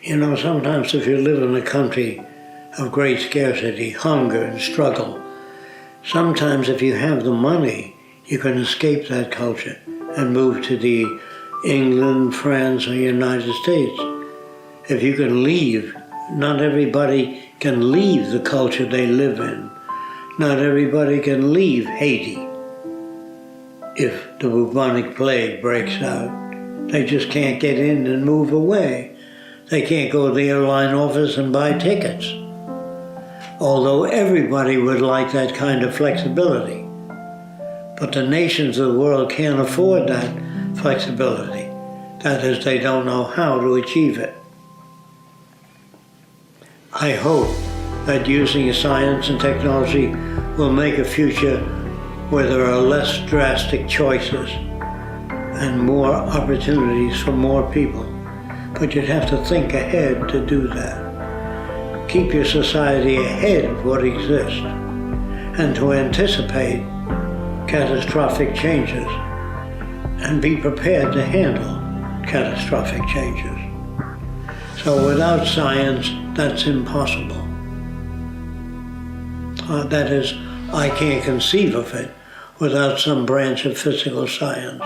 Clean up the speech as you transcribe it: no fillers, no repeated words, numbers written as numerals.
You know, sometimes if you live in a country of great scarcity, hunger and struggle, sometimes if you have the money, you can escape that culture and move to the England, France, or United States. If you can leave, not everybody can leave the culture they live in. Not everybody can leave Haiti if the bubonic plague breaks out. They just can't get in and move away. They can't go to the airline office and buy tickets. Although everybody would like that kind of flexibility. But the nations of the world can't afford that flexibility. That is, they don't know how to achieve it. I hope that using science and technology will make a future where there are less drastic choices and more opportunities for more people. But you'd have to think ahead to do that. Keep your society ahead of what exists and to anticipate catastrophic changes and be prepared to handle catastrophic changes. So without science, that's impossible. That is, I can't conceive of it without some branch of physical science.